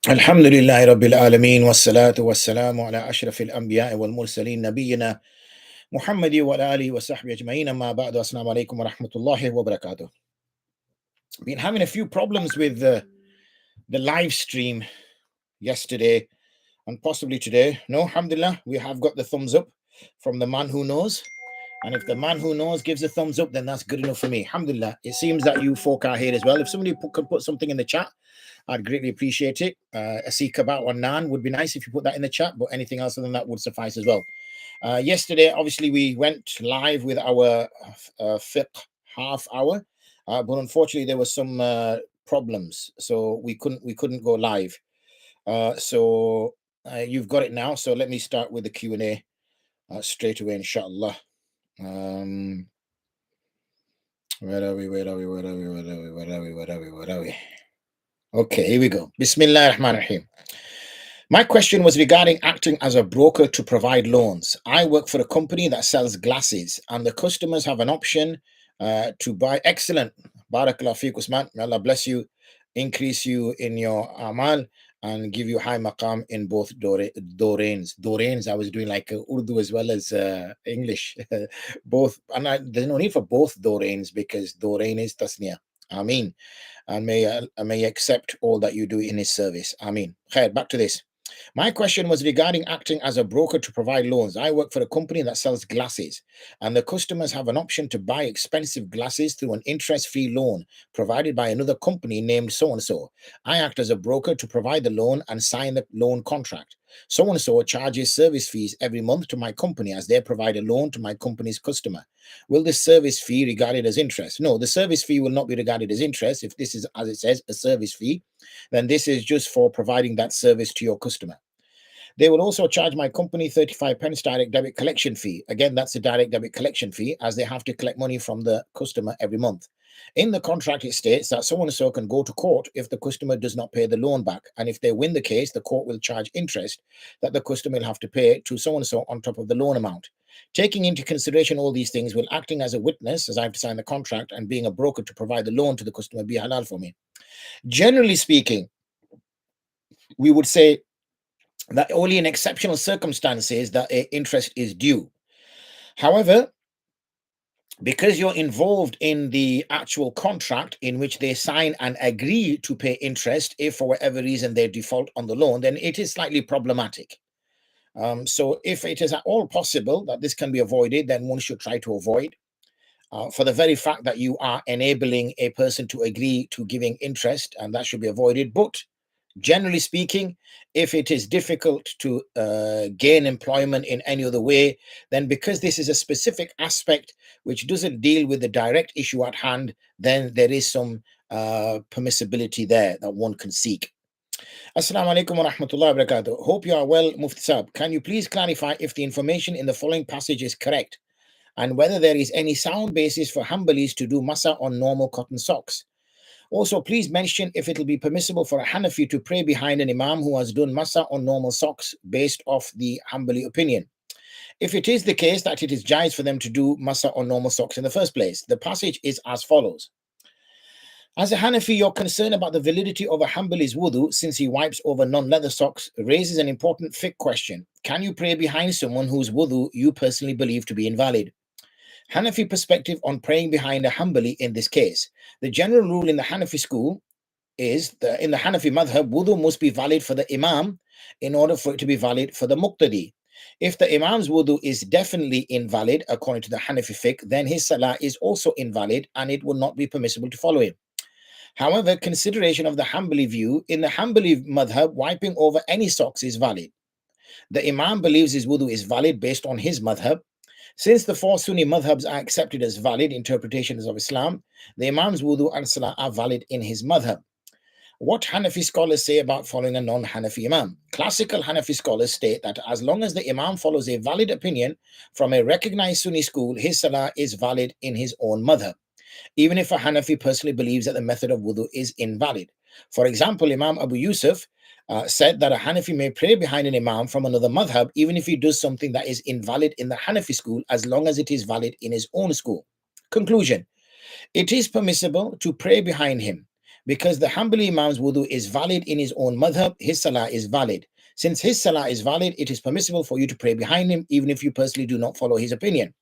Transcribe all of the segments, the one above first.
Alhamdulillahi Rabbil Alameen wassalatu wassalamu ala ashrafil anbiya'i wal mursaleen nabiyyina Muhammadi wa ala alihi wa sahbihi ajma'in amma ba'du. Assalamu alaikum wa rahmatullahi wa barakatuh. Been having a few problems with the live stream yesterday and possibly today. No, alhamdulillah, we have got the thumbs up from the man who knows. And if the man who knows gives a thumbs up, then that's good enough for me. Alhamdulillah. It seems that you folk are here as well. If somebody could put something in the chat, I'd greatly appreciate it. A seek about one naan would be nice if you put that in the chat, but anything else other than that would suffice as well. Yesterday, obviously, we went live with our fiqh half hour, but unfortunately, there were some problems, so we couldn't go live. So you've got it now. So let me start with the Q&A straight away, inshallah. Where are we? Okay, here we go. Bismillah ar-Rahman ar-Rahim. My question was regarding acting as a broker to provide loans. I work for a company that sells glasses, and the customers have an option to buy. Excellent. Barakallah feek, Usman. May Allah bless you, increase you in your amal, and give you high maqam in both dorains. Dorains, I was doing like Urdu as well as English. Both, and there's no need for both dorains because dorain is tasniya. Ameen. And may accept all that you do in his service. Ameen. Khair, back to this. My question was regarding acting as a broker to provide loans. I work for a company that sells glasses, and the customers have an option to buy expensive glasses through an interest-free loan provided by another company named so-and-so. I act as a broker to provide the loan and sign the loan contract. So-and-so charges service fees every month to my company as they provide a loan to my company's customer. Will this service fee regarded as interest? No, the service fee will not be regarded as interest. If this is, as it says, a service fee, then this is just for providing that service to your customer. They will also charge my company 35 pence direct debit collection fee. Again, that's a direct debit collection fee as they have to collect money from the customer every month. In the contract, it states that so-and-so can go to court if the customer does not pay the loan back. And if they win the case, the court will charge interest that the customer will have to pay to so-and-so on top of the loan amount. Taking into consideration all these things, will acting as a witness, as I have to sign the contract, and being a broker to provide the loan to the customer be halal for me? Generally speaking, we would say that only in exceptional circumstances that interest is due. However, because you're involved in the actual contract in which they sign and agree to pay interest, if for whatever reason they default on the loan, then it is slightly problematic. So if it is at all possible that this can be avoided, then one should try to avoid. For the very fact that you are enabling a person to agree to giving interest, and that should be avoided. But generally speaking, if it is difficult to gain employment in any other way, then because this is a specific aspect which doesn't deal with the direct issue at hand, then there is some permissibility there that one can seek. Assalamu alaikum wa rahmatullahi wa barakatuh. Hope you are well, Mufti Saab. Can you please clarify if the information in the following passage is correct and whether there is any sound basis for Hanbalis to do masa on normal cotton socks? Also, please mention if it will be permissible for a Hanafi to pray behind an Imam who has done masa on normal socks based off the Hanbali opinion. If it is the case that it is jais for them to do masa on normal socks in the first place, the passage is as follows. As a Hanafi, your concern about the validity of a Hanbali's wudu since he wipes over non-leather socks raises an important fiqh question. Can you pray behind someone whose wudu you personally believe to be invalid? Hanafi perspective on praying behind a Hanbali in this case. The general rule in the Hanafi school is that in the Hanafi madhab, wudu must be valid for the Imam in order for it to be valid for the Muqtadi. If the Imam's wudu is definitely invalid according to the Hanafi fiqh, then his salah is also invalid and it will not be permissible to follow him. However, consideration of the Hanbali view, in the Hanbali madhab, wiping over any socks is valid. The Imam believes his wudu is valid based on his madhab. Since the four Sunni madhabs are accepted as valid interpretations of Islam, the Imam's wudu and salah are valid in his madhab. What Hanafi scholars say about following a non-Hanafi Imam? Classical Hanafi scholars state that as long as the Imam follows a valid opinion from a recognized Sunni school, his salah is valid in his own madhab, even if a Hanafi personally believes that the method of wudu is invalid. For example, Imam Abu Yusuf said that a Hanafi may pray behind an Imam from another madhab, even if he does something that is invalid in the Hanafi school, as long as it is valid in his own school. Conclusion: it is permissible to pray behind him, because the Hanbali Imam's wudu is valid in his own madhab, his salah is valid. Since his salah is valid, it is permissible for you to pray behind him, even if you personally do not follow his opinion.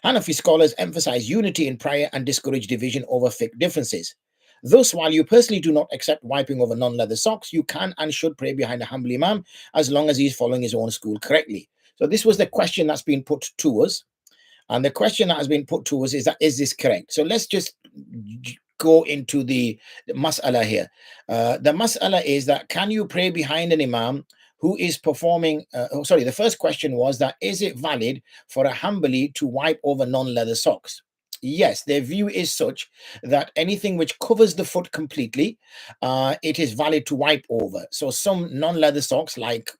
Hanafi scholars emphasize unity in prayer and discourage division over fiqh differences. Thus, while you personally do not accept wiping over non-leather socks, you can and should pray behind a Hanbali Imam as long as he is following his own school correctly. So this was the question that's been put to us. And the question that has been put to us is that, is this correct? So let's just go into the mas'ala here. The mas'ala is that, can you pray behind an imam who is performing, the first question was that, is it valid for a Hanbali to wipe over non-leather socks? Yes, their view is such that anything which covers the foot completely, it is valid to wipe over. So some non-leather socks, like,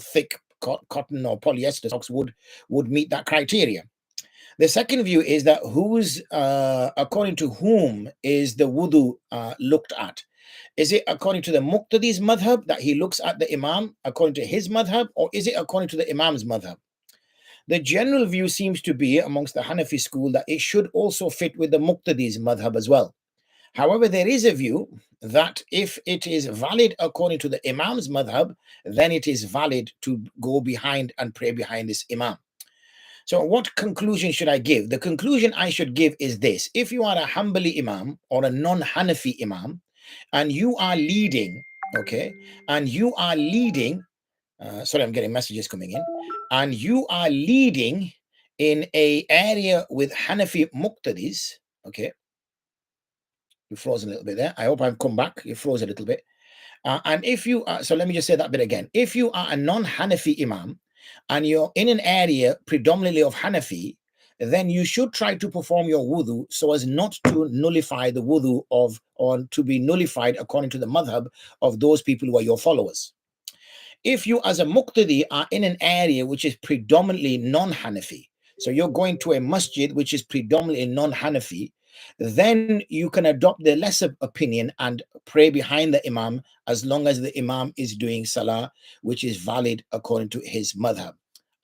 thick cotton or polyester socks would meet that criteria. The second view is that according to whom is the wudu looked at? Is it according to the Muqtadi's madhab, that he looks at the imam according to his madhab, or is it according to the imam's madhab? The general view seems to be amongst the Hanafi school that it should also fit with the Muqtadi's madhab as well. However, there is a view that if it is valid according to the imam's madhab, then it is valid to go behind and pray behind this imam. So what conclusion should I give? The conclusion I should give is this: if you are a Hanbali Imam or a non-Hanafi Imam, and you are leading, sorry, I'm getting messages coming in, and you are leading in a area with Hanafi Muqtadis, okay, you froze a little bit there. I hope I've come back. You froze a little bit. And if you are, so let me just say that bit again. If you are a non-Hanafi Imam, and you're in an area predominantly of Hanafi, then you should try to perform your wudu so as not to nullify the wudu or to be nullified according to the madhab of those people who are your followers. If you as a muqtadi are in an area which is predominantly non-Hanafi, so you're going to a masjid which is predominantly non-Hanafi, then you can adopt the lesser opinion and pray behind the imam as long as the imam is doing salah which is valid according to his madhab.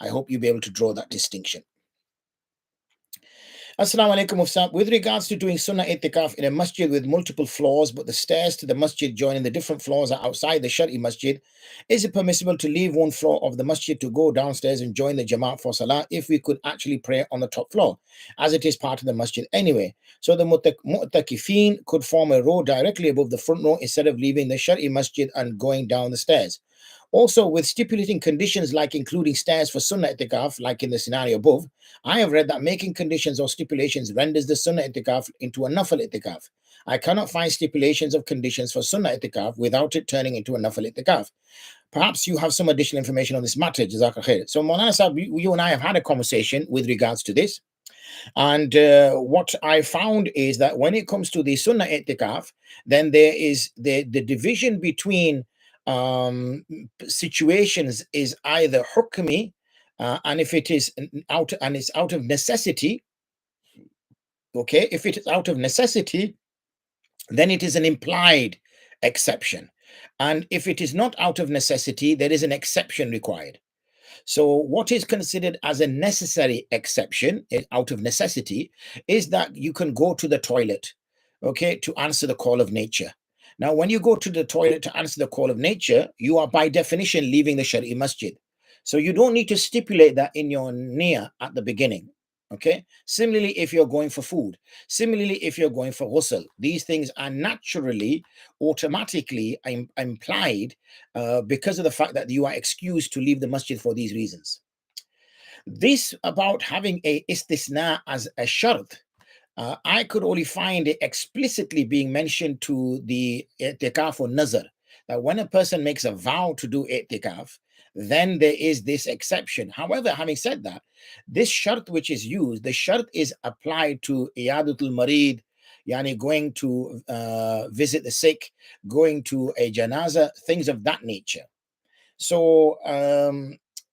I hope you'll be able to draw that distinction. Assalamu alaikum, Mufti. With regards to doing sunnah itikaf in a masjid with multiple floors, but the stairs to the masjid joining the different floors are outside the Shari masjid, is it permissible to leave one floor of the masjid to go downstairs and join the Jamaat for salah if we could actually pray on the top floor, as it is part of the masjid anyway? So the mu'takifin could form a row directly above the front row instead of leaving the Shari masjid and going down the stairs. Also, with stipulating conditions like including stairs for sunnah itikaf, like in the scenario above, I have read that making conditions or stipulations renders the sunnah itikaf into a nafal itikaf. I cannot find stipulations of conditions for sunnah itikaf without it turning into a nafal itikaf. Perhaps you have some additional information on this matter. Jazakallah khair. So Maulana Sahib, you and I have had a conversation with regards to this. And what I found is that when it comes to the sunnah itikaf, then there is the division between situations is either hukmi, and if it is out of necessity, okay, if it is out of necessity, then it is an implied exception, and if it is not out of necessity, there is an exception required. So what is considered as a necessary exception out of necessity is that you can go to the toilet, okay, to answer the call of nature. Now, when you go to the toilet to answer the call of nature, you are by definition leaving the Shari masjid. So you don't need to stipulate that in your niyyah at the beginning. Okay. Similarly, if you're going for food, similarly, if you're going for ghusl, these things are naturally, automatically implied because of the fact that you are excused to leave the masjid for these reasons. This about having a istisna as a shart, I could only find it explicitly being mentioned to the i'tikaf or nazar, that when a person makes a vow to do i'tikaf, then there is this exception. However, having said that, this shart which is used, the shart is applied to iyadatul marid, yani going to visit the sick, going to a janaza, things of that nature. So,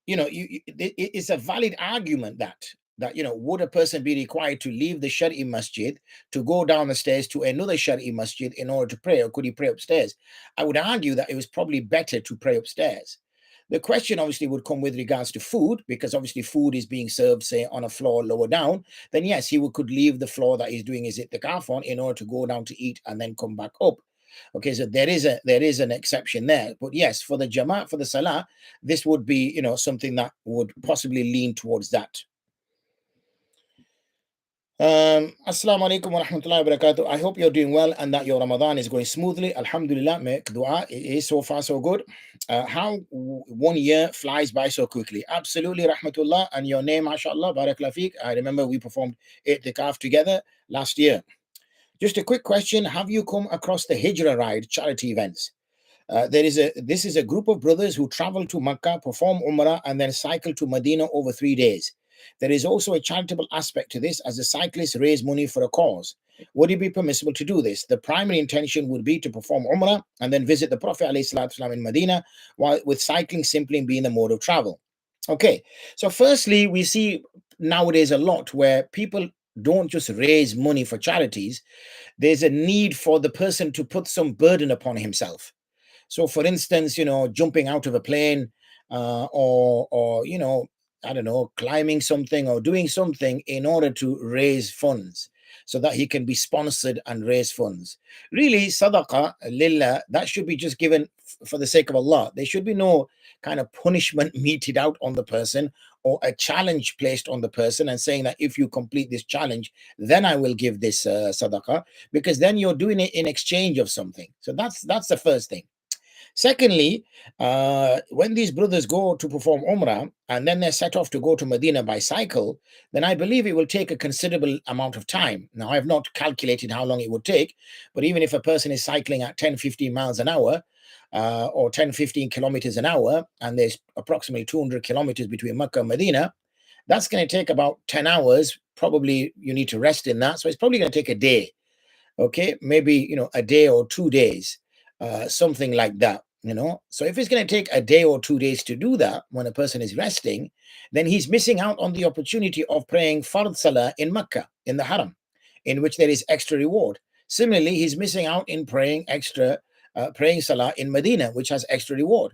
it's a valid argument that would a person be required to leave the Shari masjid to go down the stairs to another Shari masjid in order to pray, or could he pray upstairs? I would argue that it was probably better to pray upstairs. The question obviously would come with regards to food, because obviously food is being served, say, on a floor lower down. Then yes, could leave the floor that he's doing his itikaf on in order to go down to eat and then come back up. Okay, so there is an exception there. But yes, for the Jamaat, for the Salah, this would be, something that would possibly lean towards that. Assalamu alaikum wa rahmatullahi wa barakatuh. I hope you're doing well and that your Ramadan is going smoothly. Alhamdulillah, make dua. It is so far so good. How 1 year flies by so quickly. Absolutely, rahmatullah. And your name, mashallah, barakallah feek. I remember we performed i'tikaf together last year. Just a quick question. Have you come across the Hijrah Ride charity events? This is a group of brothers who travel to Makkah, perform Umrah, and then cycle to Medina over 3 days. There is also a charitable aspect to this, as the cyclists raise money for a cause. Would it be permissible to do this? The primary intention would be to perform Umrah and then visit the Prophet ﷺ in Medina, while with cycling simply being the mode of travel. Okay, so firstly, we see nowadays a lot where people don't just raise money for charities. There's a need for the person to put some burden upon himself. So, for instance, jumping out of a plane, or I don't know, climbing something or doing something in order to raise funds so that he can be sponsored and raise funds. Really, sadaqah lillah, that should be just given for the sake of Allah. There should be no kind of punishment meted out on the person or a challenge placed on the person and saying that if you complete this challenge, then I will give this sadaqah, because then you're doing it in exchange of something. So that's the first thing. Secondly, when these brothers go to perform Umrah and then they're set off to go to Medina by cycle, then I believe it will take a considerable amount of time. Now, I have not calculated how long it would take, but even if a person is cycling at 10, 15 miles an hour, or 10, 15 kilometers an hour, and there's approximately 200 kilometers between Makkah and Medina, that's going to take about 10 hours. Probably you need to rest in that. So it's probably going to take a day. Okay, maybe, a day or 2 days, something like that. So if it's going to take a day or 2 days to do that when a person is resting, then he's missing out on the opportunity of praying Fard Salah in Makkah, in the Haram, in which there is extra reward. Similarly, he's missing out in praying Salah in Medina, which has extra reward.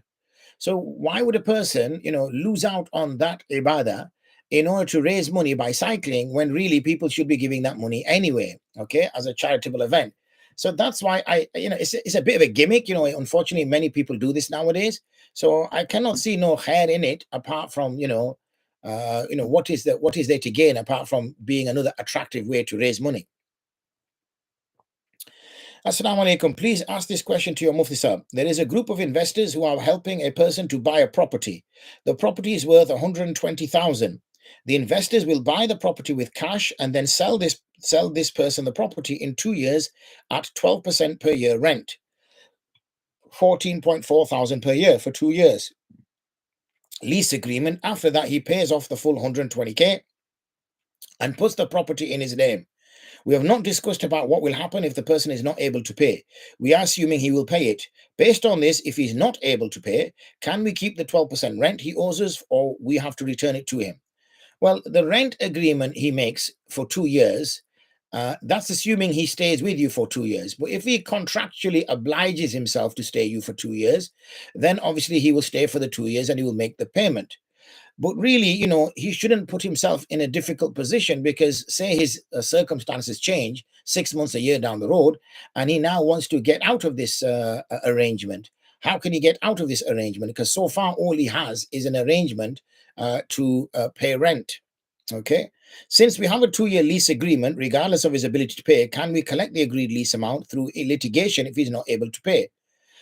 So why would a person, lose out on that ibadah in order to raise money by cycling, when really people should be giving that money anyway, okay, as a charitable event? So that's why it's a bit of a gimmick. Unfortunately, many people do this nowadays. So I cannot see no hair in it, apart from, what is there to gain apart from being another attractive way to raise money. Assalamu alaikum. Please ask this question to your Mufti Sahib. There is a group of investors who are helping a person to buy a property. The property is worth 120,000. The investors will buy the property with cash and then sell this person the property in 2 years at 12% per year rent. 14.4 thousand per year for 2 years. Lease agreement. After that, he pays off the full 120k and puts the property in his name. We have not discussed about what will happen if the person is not able to pay. We are assuming he will pay it. Based on this, if he's not able to pay, can we keep the 12% rent he owes us, or we have to return it to him? Well, the rent agreement he makes for 2 years, that's assuming he stays with you for 2 years. But if he contractually obliges himself to stay you for 2 years, then obviously he will stay for the 2 years and he will make the payment. But really, he shouldn't put himself in a difficult position, because say his circumstances change 6 months, a year down the road, and he now wants to get out of this arrangement. How can he get out of this arrangement? Because so far all he has is an arrangement to pay rent. Okay. Since we have a 2-year lease agreement, regardless of his ability to pay, can we collect the agreed lease amount through litigation if he's not able to pay?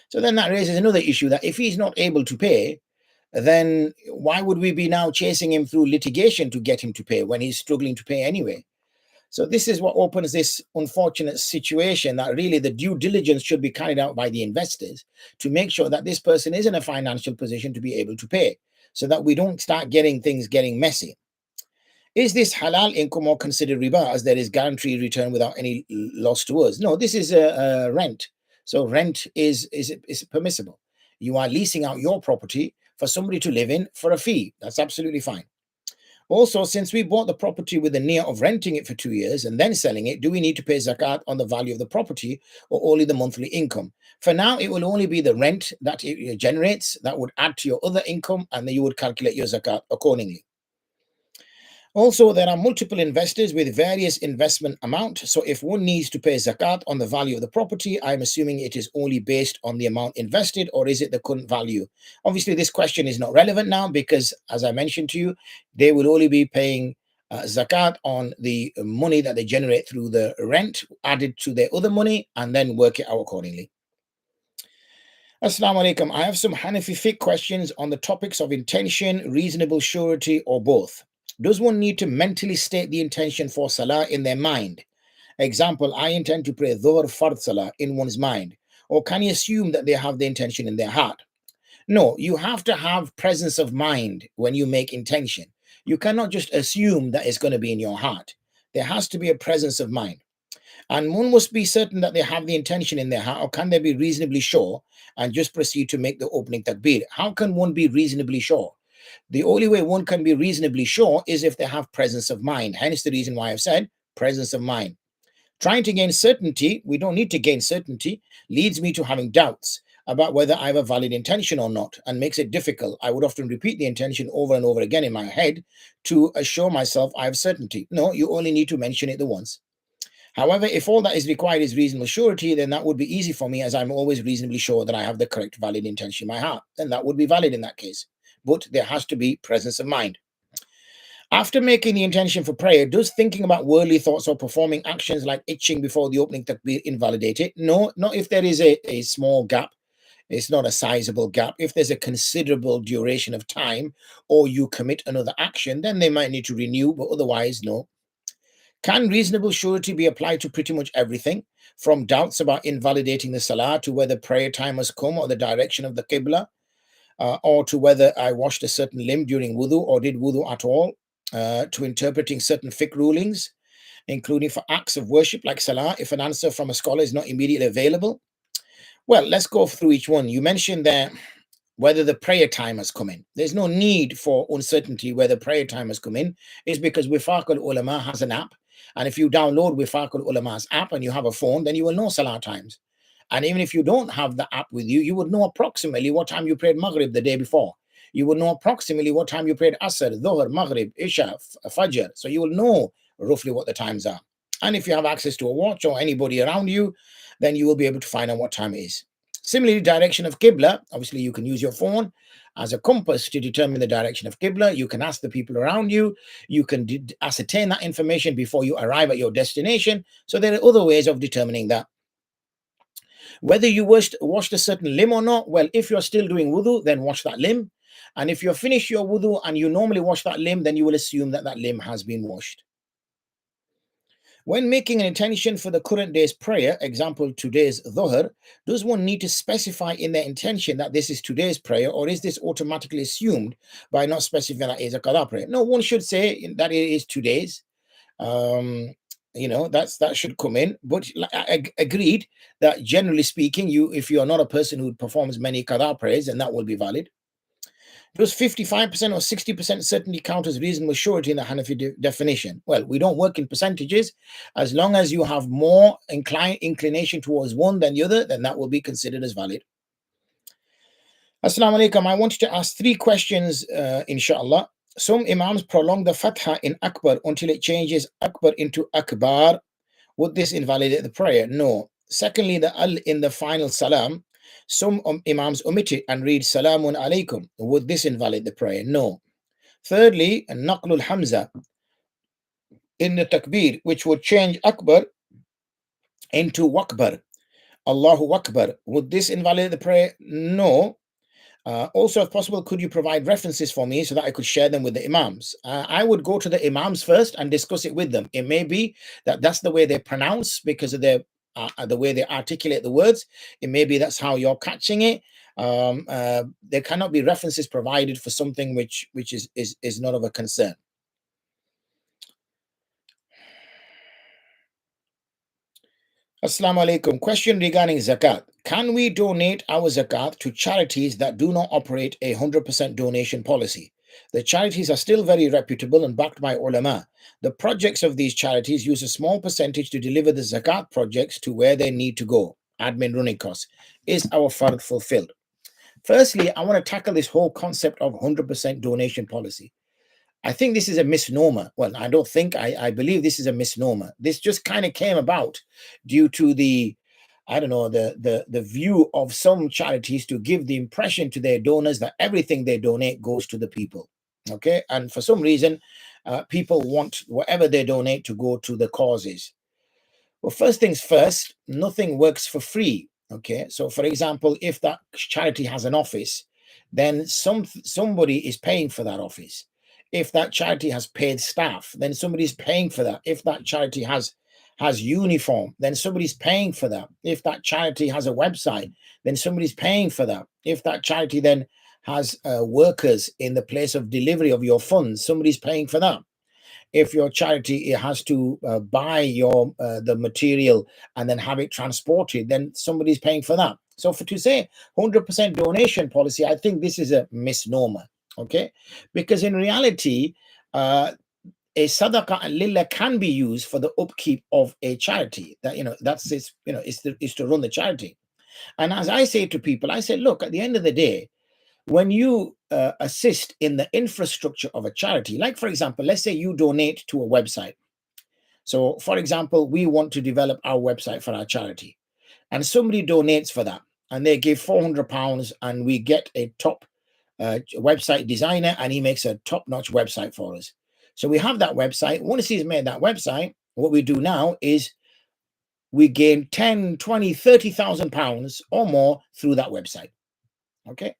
So then that raises another issue, that if he's not able to pay, then why would we be now chasing him through litigation to get him to pay when he's struggling to pay anyway? So this is what opens this unfortunate situation, that really the due diligence should be carried out by the investors to make sure that this person is in a financial position to be able to pay, so that we don't start getting things getting messy. Is this halal income or considered riba, as there is guaranteed return without any loss to us? No, this is a rent. So rent is permissible. You are leasing out your property for somebody to live in for a fee. That's absolutely fine. Also, since we bought the property with the near of renting it for 2 years and then selling it, do we need to pay zakat on the value of the property, or only the monthly income? For now, it will only be the rent that it generates that would add to your other income, and then you would calculate your zakat accordingly. Also, there are multiple investors with various investment amount. So if one needs to pay zakat on the value of the property, I'm assuming it is only based on the amount invested, or is it the current value? Obviously, this question is not relevant now because, as I mentioned to you, they will only be paying zakat on the money that they generate through the rent added to their other money and then work it out accordingly. Assalamu alaikum. I have some Hanafi fiqh questions on the topics of intention, reasonable surety, or both. Does one need to mentally state the intention for salah in their mind? Example, I intend to pray dhuhr fard salah in one's mind. Or can you assume that they have the intention in their heart? No, you have to have presence of mind when you make intention. You cannot just assume that it's going to be in your heart. There has to be a presence of mind. And one must be certain that they have the intention in their heart, or can they be reasonably sure and just proceed to make the opening takbir? How can one be reasonably sure? The only way one can be reasonably sure is if they have presence of mind. Hence the reason why I've said presence of mind. Trying to gain certainty, we don't need to gain certainty, leads me to having doubts about whether I have a valid intention or not, and makes it difficult. I would often repeat the intention over and over again in my head to assure myself I have certainty. No, you only need to mention it the once. However, if all that is required is reasonable surety, then that would be easy for me, as I'm always reasonably sure that I have the correct valid intention in my heart. Then that would be valid in that case. But there has to be presence of mind. After making the intention for prayer, does thinking about worldly thoughts or performing actions like itching before the opening takbir invalidate it? No, not if there is a small gap. It's not a sizable gap. If there's a considerable duration of time or you commit another action, then they might need to renew, but otherwise, no. Can reasonable surety be applied to pretty much everything, from doubts about invalidating the salah to whether prayer time has come or the direction of the qibla, or to whether I washed a certain limb during wudu or did wudu at all, to interpreting certain fiqh rulings, including for acts of worship like salah, if an answer from a scholar is not immediately available? Well, let's go through each one. You mentioned there whether the prayer time has come in. There's no need for uncertainty whether prayer time has come in. It's because Wifaq al-Ulama has an app. And if you download Wifaq al-Ulama's app and you have a phone, then you will know salah times. And even if you don't have the app with you, you would know approximately what time you prayed Maghrib the day before. You would know approximately what time you prayed Asr, Dhuhr, Maghrib, Isha, Fajr. So you will know roughly what the times are. And if you have access to a watch or anybody around you, then you will be able to find out what time it is. Similarly, direction of Qibla, obviously you can use your phone as a compass to determine the direction of Qibla. You can ask the people around you. You can ascertain that information before you arrive at your destination. So there are other ways of determining that. Whether you washed a certain limb or not, well, if you're still doing wudu, then wash that limb. And if you're finished your wudu and you normally wash that limb, then you will assume that that limb has been washed. When making an intention for the current day's prayer, example today's dhuhr, does one need to specify in their intention that this is today's prayer, or is this automatically assumed by not specifying that it is a qada prayer? No, one should say that it is today's. That should come in. But I agreed that generally speaking, if you are not a person who performs many qada prayers, then that will be valid. Does 55% or 60% certainty count as reasonable surety in the Hanafi definition? Well, we don't work in percentages. As long as you have more inclination towards one than the other, then that will be considered as valid. Assalamu alaikum. I wanted to ask 3 questions, inshallah. Some imams prolong the fatha in akbar until it changes akbar into akbar. Would this invalidate the prayer? No. Secondly, the al in the final salam, some imams omit it and read salamun alaykum. Would this invalidate the prayer? No. Thirdly, naqlul hamza in the takbir, which would change akbar into wakbar, Allahu Akbar. Would this invalidate the prayer? No. Also, if possible, could you provide references for me so that I could share them with the imams? I would go to the imams first and discuss it with them. It may be that that's the way they pronounce because of the way they articulate the words. It may be that's how you're catching it. There cannot be references provided for something which is not of a concern. Assalamu alaikum. Question regarding zakat. Can we donate our zakat to charities that do not operate a 100% donation policy? The charities are still very reputable and backed by ulama. The projects of these charities use a small percentage to deliver the zakat projects to where they need to go. Admin running costs. Is our fard fulfilled? Firstly, I want to tackle this whole concept of 100% donation policy. I think this is a misnomer. Well, I don't think, I believe this is a misnomer. This just kind of came about due to the, I don't know, the view of some charities to give the impression to their donors that everything they donate goes to the people. Okay. And for some reason, people want whatever they donate to go to the causes. Well, first things first, nothing works for free. Okay. So for example, if that charity has an office, then somebody is paying for that office. If that charity has paid staff, then somebody's paying for that. If that charity has uniform, then somebody's paying for that. If that charity has a website, then somebody's paying for that. If that charity then has workers in the place of delivery of your funds, somebody's paying for that. If your charity has to buy your the material and then have it transported, then somebody's paying for that. So to say 100% donation policy, I think this is a misnomer. Okay, because in reality, a sadaqah lillah can be used for the upkeep of a charity. That, that's its, is to run the charity. And as I say to people, I say, look, at the end of the day, when you assist in the infrastructure of a charity, like for example, let's say you donate to a website. So for example, we want to develop our website for our charity, and somebody donates for that, and they give £400, and we get a top website designer, and he makes a top-notch website for us. So we have that website. Once he's made that website, what we do now is we gain 10, 20, 30,000 pounds or more through that website. Okay.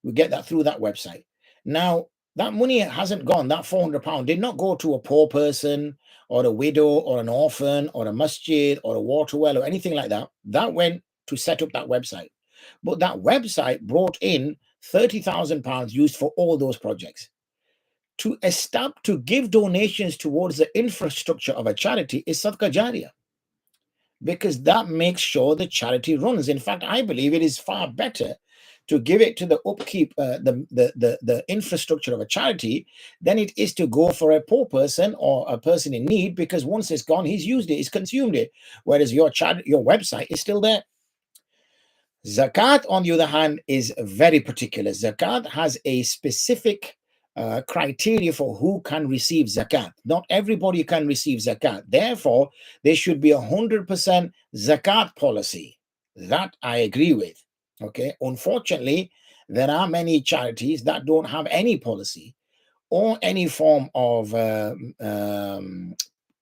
We get that through that website. Now, that money hasn't gone, that £400 did not go to a poor person or a widow or an orphan or a masjid or a water well or anything like that. That went to set up that website. But that website brought in £30,000 used for all those projects. To give donations towards the infrastructure of a charity is sadaqah jariyah, because that makes sure the charity runs. In fact, I believe it is far better to give it to the upkeep, the infrastructure of a charity, than it is to go for a poor person or a person in need, because once it's gone, he's used it, he's consumed it, whereas your website is still there. Zakat, on the other hand, is very particular. Zakat has a specific criteria for who can receive zakat. Not everybody can receive zakat. Therefore, there should be 100% zakat policy. That I agree with. Okay. Unfortunately, there are many charities that don't have any policy or any form of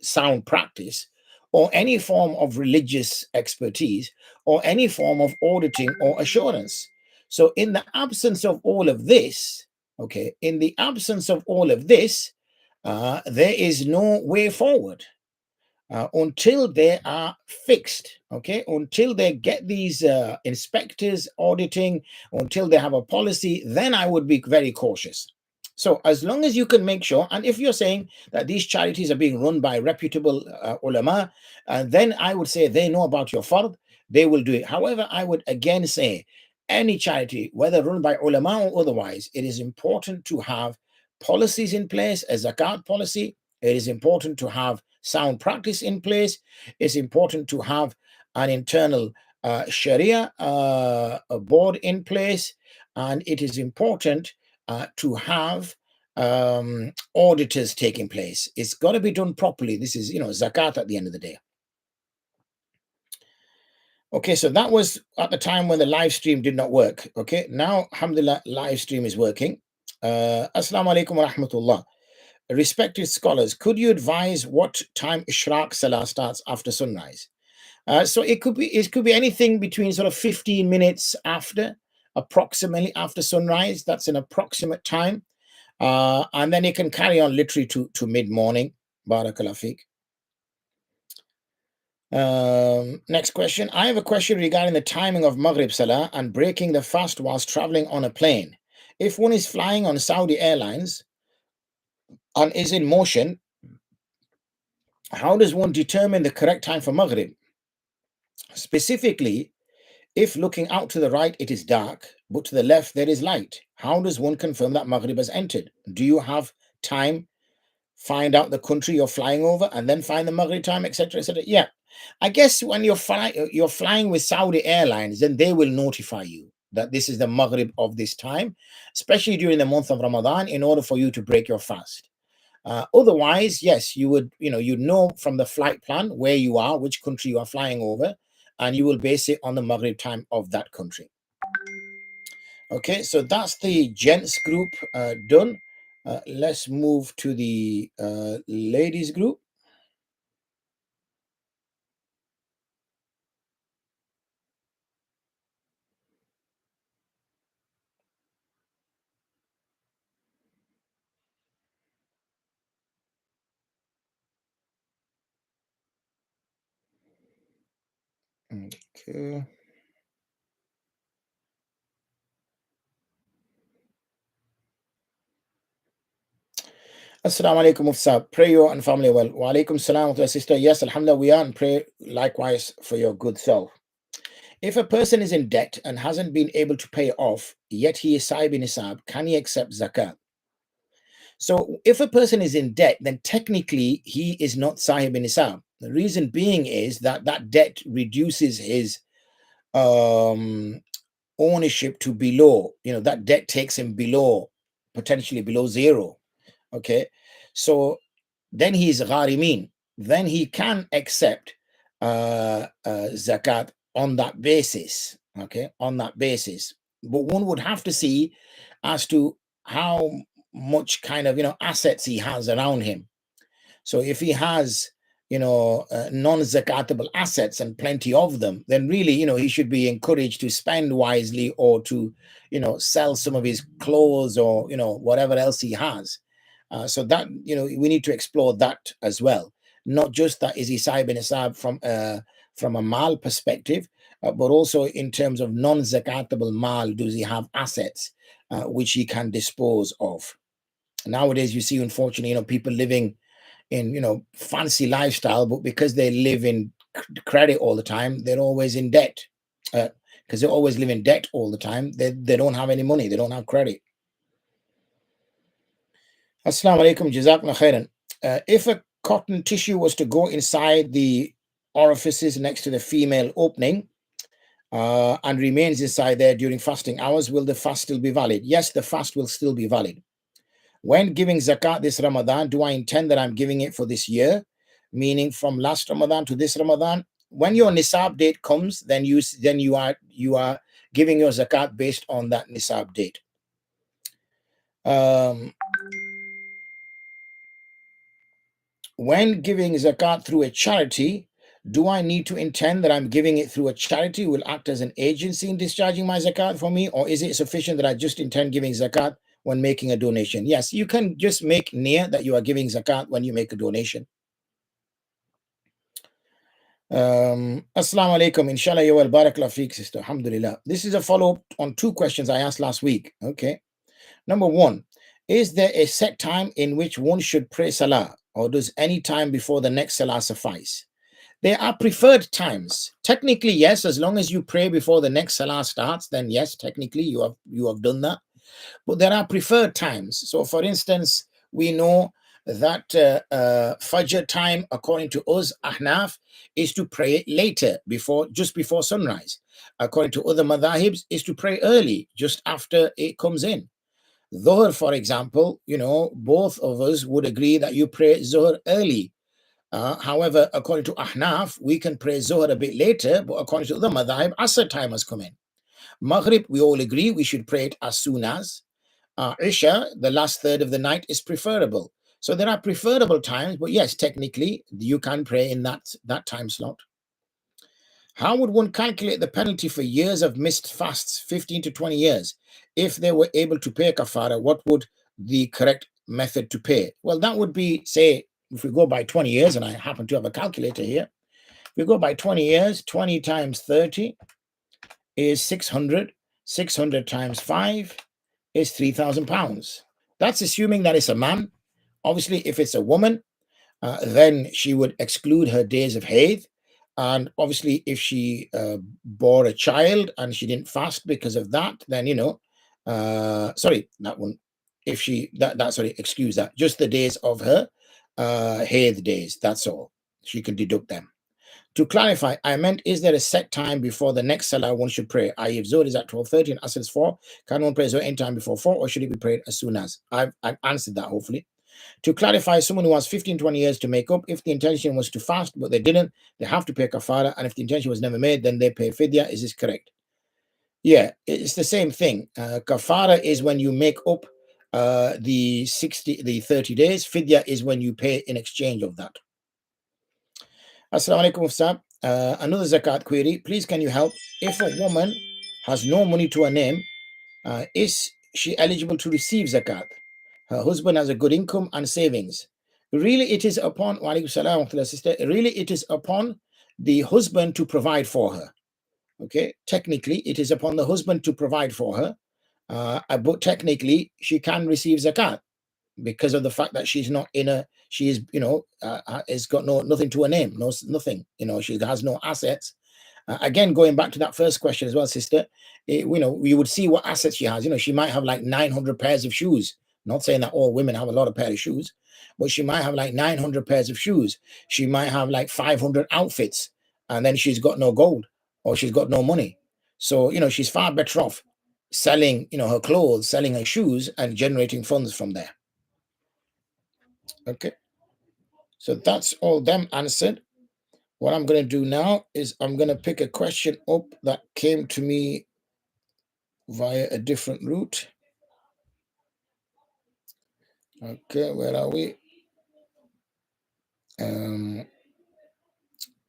sound practice or any form of religious expertise or any form of auditing or assurance. So in the absence of all of this, okay, in the absence of all of this, there is no way forward until they are fixed, okay, until they get these inspectors auditing, until they have a policy, then I would be very cautious. So as long as you can make sure, and if you're saying that these charities are being run by reputable ulama, then I would say they know about your fard, they will do it. However, I would again say any charity, whether run by ulama or otherwise, it is important to have policies in place, a zakat policy. It is important to have sound practice in place. It's important to have an internal Sharia board in place, and it is important to have auditors taking place. It's got to be done properly. This is, zakat at the end of the day. Okay, so that was at the time when the live stream did not work. Okay, now, alhamdulillah, live stream is working. Assalamu alaikum wa rahmatullah. Respected scholars, could you advise what time Ishraq Salah starts after sunrise? So it could be anything between sort of 15 minutes after, approximately after sunrise. That's an approximate time. And then it can carry on literally to mid-morning. Barakallah fiqh. Next question. I have a question regarding the timing of Maghrib Salah and breaking the fast whilst traveling on a plane. If one is flying on Saudi Airlines and is in motion, how does one determine the correct time for Maghrib? Specifically, if looking out to the right, it is dark, but to the left, there is light. How does one confirm that Maghrib has entered? Do you have time? Find out the country you're flying over and then find the Maghrib time, etc., etc. Yeah. I guess when you're flying with Saudi Airlines, then they will notify you that this is the Maghrib of this time, especially during the month of Ramadan, in order for you to break your fast. Otherwise, yes, you would, you know from the flight plan where you are, which country you are flying over, and you will base it on the Maghrib time of that country. Okay, so that's the gents group done. Let's move to the ladies group. Okay. Assalamu alaikum, Mufti. Pray you and family well. Wa alaikum salam to sister. Yes, alhamdulillah, we are, and pray likewise for your good self. If a person is in debt and hasn't been able to pay off, yet he is Sahib Nisab, can he accept zakat? So if a person is in debt, then technically he is not Sahib Nisab. The reason being is that that debt reduces his ownership to below, that debt takes him below, potentially below zero. Okay. So then he is gharimin. Then he can accept zakat on that basis. Okay. On that basis. But one would have to see as to how much kind of, assets he has around him. So if he has, non-zakatable assets and plenty of them, then really, he should be encouraged to spend wisely, or to, sell some of his clothes, or, whatever else he has. So that, we need to explore that as well. Not just that is he Sahib Nisab from a mal perspective, but also in terms of non-zakatable mal, does he have assets which he can dispose of? Nowadays, you see, unfortunately, people living in fancy lifestyle, but because they live in credit all the time, they're always in debt. Because they always live in debt all the time, they don't have any money, they don't have credit. Assalamu alaikum, jazakallah khairan. If a cotton tissue was to go inside the orifices next to the female opening and remains inside there during fasting hours, will the fast still be valid? Yes, the fast will still be valid. When giving zakat this Ramadan, do I intend that I'm giving it for this year, meaning from last Ramadan to this Ramadan? When your nisab date comes, then you are giving your zakat based on that nisab date. When giving zakat through a charity, do I need to intend that I'm giving it through a charity will act as an agency in discharging my zakat for me, or is it sufficient that I just intend giving zakat when making a donation? Yes, you can just make near that you are giving zakat when you make a donation. Assalamu alaikum. Inshallah, you well. Barakallah feek, sister. Alhamdulillah. This is a follow-up on two questions I asked last week. Okay. Number one, is there a set time in which one should pray salah, or does any time before the next salah suffice? There are preferred times. Technically, yes, as long as you pray before the next salah starts, then yes, technically you have done that. But there are preferred times. So, for instance, we know that Fajr time, according to us, Ahnaf, is to pray later, just before sunrise. According to other madhahibs, is to pray early, just after it comes in. Dhuhr, for example, both of us would agree that you pray Zuhr early. However, according to Ahnaf, we can pray Zuhr a bit later, but according to the madhahib, Asr time has come in. Maghrib, we all agree we should pray it as soon as. Isha, the last third of the night, is preferable. So there are preferable times, but yes, technically, you can pray in that time slot. How would one calculate the penalty for years of missed fasts, 15 to 20 years? If they were able to pay kafara, what would the correct method to pay? Well, that would be, say, if we go by 20 years, and I happen to have a calculator here, if we go by 20 years, 20 times 30 is 600. 600 times 5 is £3,000. That's assuming that it's a man. Obviously, if it's a woman, then she would exclude her days of haid. And obviously, if she bore a child and she didn't fast because of that, then sorry, that one. If she sorry, excuse that. Just the days of her haid days. That's all. She can deduct them. To clarify, I meant, is there a set time before the next salah one should pray? I.e., if Zuhr is at 12:30 and Asr is 4, can one pray Zuhr any time before 4, or should it be prayed as soon as? I've answered that, hopefully. To clarify, someone who has 15, 20 years to make up, if the intention was to fast, but they didn't, they have to pay kafara. And if the intention was never made, then they pay fidya. Is this correct? Yeah, it's the same thing. Kafara is when you make up the 30 days. Fidya is when you pay in exchange of that. Assalamu alaikum, Mufti. Another zakat query. Please, can you help? If a woman has no money to her name, is she eligible to receive zakat? Her husband has a good income and savings. Really, it is upon, wa alaikum salam wa rahmatullah, sister. Really, it is upon the husband to provide for her. Okay, technically, it is upon the husband to provide for her, but technically, she can receive zakat because of the fact that she's not in a, she is, has got nothing to her name, nothing, she has no assets. Again, going back to that first question as well, sister, you would see what assets she has. She might have like 900 pairs of shoes. Not saying that all women have a lot of pairs of shoes, but she might have like 900 pairs of shoes. She might have like 500 outfits, and then she's got no gold or she's got no money. So, she's far better off selling, her clothes, selling her shoes, and generating funds from there. Okay. So that's all them answered. What I'm going to do now is I'm going to pick a question up that came to me via a different route. Okay, where are we?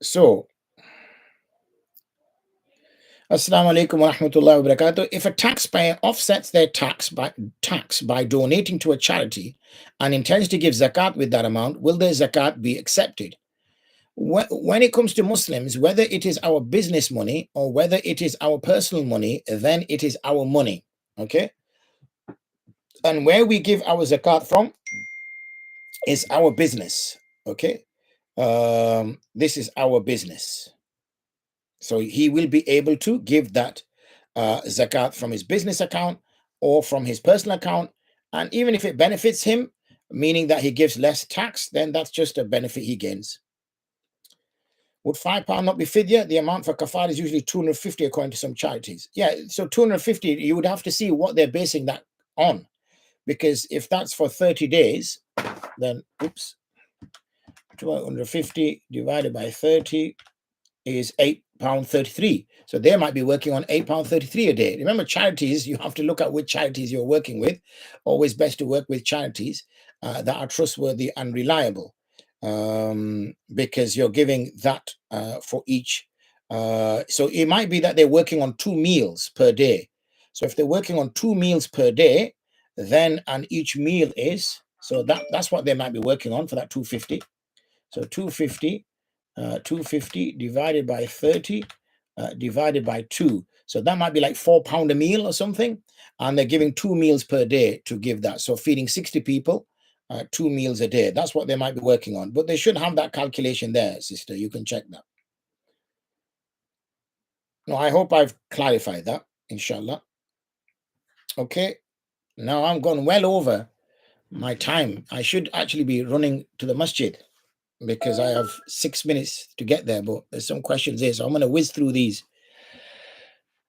So, Assalamu alaikum wa rahmatullahi wa barakatuh. If a taxpayer offsets their tax by donating to a charity and intends to give zakat with that amount, will their zakat be accepted? When it comes to Muslims, whether it is our business money or whether it is our personal money, then it is our money. Okay? And where we give our zakat from is our business. Okay? This is our business. So he will be able to give that zakat from his business account or from his personal account. And even if it benefits him, meaning that he gives less tax, then that's just a benefit he gains. Would £5 not be fidya? The amount for kafar is usually 250 according to some charities. Yeah, so 250, you would have to see what they're basing that on. Because if that's for 30 days, then, 250 divided by 30 is £8.33. So they might be working on £8.33 a day. Remember, charities, you have to look at which charities you're working with. Always best to work with charities that are trustworthy and reliable, because you're giving that for each. So it might be that they're working on 2 meals per day. So if they're working on 2 meals per day, then and each meal is, so that's what they might be working on for that 250. So 250 divided by 30 divided by 2. So that might be like £4 a meal or something. And they're giving 2 meals per day to give that. So feeding 60 people, 2 meals a day. That's what they might be working on. But they should have that calculation there, sister. You can check that. No, I hope I've clarified that, inshallah. Okay. Now I'm gone well over my time. I should actually be running to the masjid, because I have 6 minutes to get there, but there's some questions here, so I'm going to whiz through these.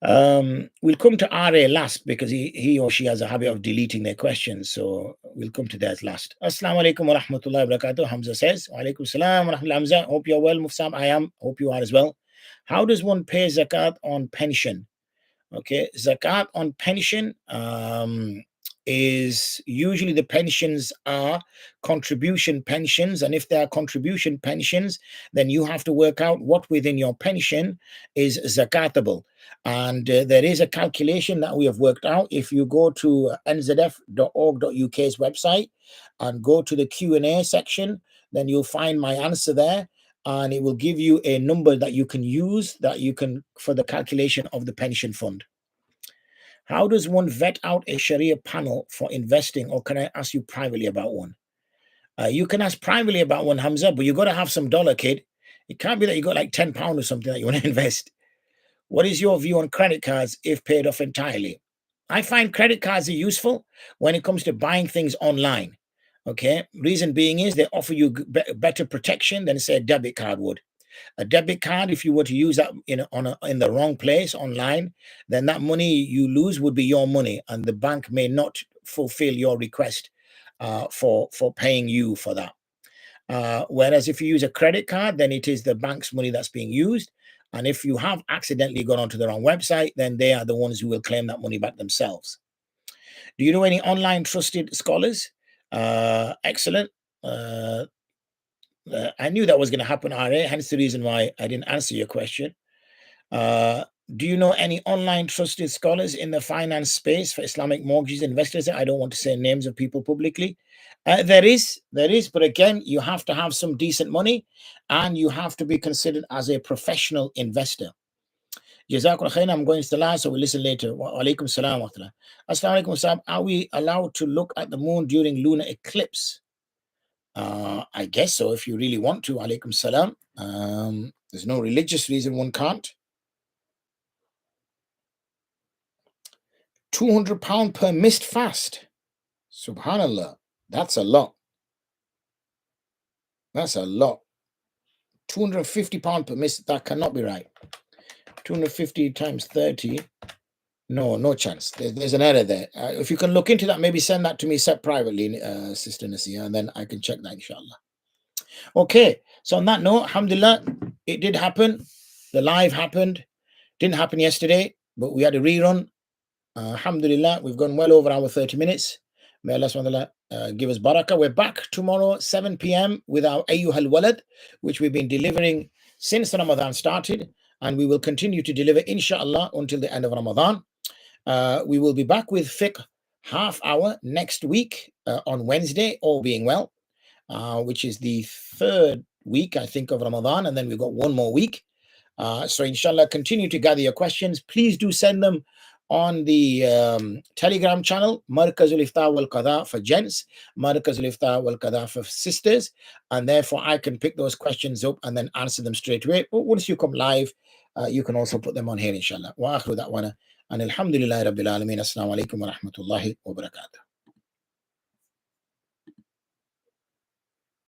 We'll come to RA last because he or she has a habit of deleting their questions, so we'll come to theirs last. Assalamu alaikum wa rahmatullahi wa barakatuh. Hamza says, wa alaikum salam wa rahmatullahi. Hamza, hope you're well. Mufsam, I am. Hope you are as well. How does one pay zakat on pension? Okay, zakat on pension is usually the pensions are contribution pensions, and if they are contribution pensions, then you have to work out what within your pension is zakatable. And there is a calculation that we have worked out. If you go to nzf.org.uk's website and go to the Q&A section, then you'll find my answer there, and it will give you a number that you can use for the calculation of the pension fund. How does one vet out a Sharia panel for investing, or can I ask you privately about one? You can ask privately about one, Hamza, but you got to have some dollar, kid. It can't be that you got like £10 or something that you want to invest. What is your view on credit cards if paid off entirely? I find credit cards are useful when it comes to buying things online. Okay, reason being is they offer you better protection than, say, a debit card would. A debit card, if you were to use that in the wrong place online, then that money you lose would be your money, and the bank may not fulfill your request for paying you for that. Whereas if you use a credit card, then it is the bank's money that's being used. And if you have accidentally gone onto the wrong website, then they are the ones who will claim that money back themselves. Do you know any online trusted scholars? Excellent. I knew that was going to happen, RA, hence the reason why I didn't answer your question. Do you know any online trusted scholars in the finance space for Islamic mortgages investors? I don't want to say names of people publicly. There is, but again, you have to have some decent money and you have to be considered as a professional investor. Jazakallah khair. I'm going to the last, so we'll listen later. Wa alaikum salam wa rahmatullah. Assalamu alaikum salam. Are we allowed to look at the moon during lunar eclipse? I guess so, if you really want to. Alaikum salam. There's no religious reason one can't. £200 per missed fast. Subhanallah. That's a lot. That's a lot. £250 per missed. That cannot be right. 250 times 30. No chance. There's an error there. If you can look into that, maybe send that to me privately, Sister Nasiya, and then I can check that, inshallah. Okay. So on that note, alhamdulillah, it did happen. The live happened. Didn't happen yesterday, but we had a rerun. Alhamdulillah, we've gone well over our 30 minutes. May Allah subhanahu wa ta'ala give us barakah. We're back tomorrow, 7 p.m. with our Ayyuhal Walad, which we've been delivering since Ramadan started. And we will continue to deliver, inshallah, until the end of Ramadan. We will be back with fiqh half hour next week on Wednesday, all being well, which is the 3rd week, I think, of Ramadan. And then we've got one more week. So inshallah, continue to gather your questions. Please do send them on the Telegram channel, Markaz al-Ifta wal Qāḍī for gents, Markaz al-Ifta wal Qāḍī for sisters, and therefore I can pick those questions up and then answer them straight away. But once you come live, you can also put them on here, inshallah. Wa akhiru da'wana and alhamdulillahi rabbil alameen. Assalamu alaikum wa rahmatullahi wa barakatuh.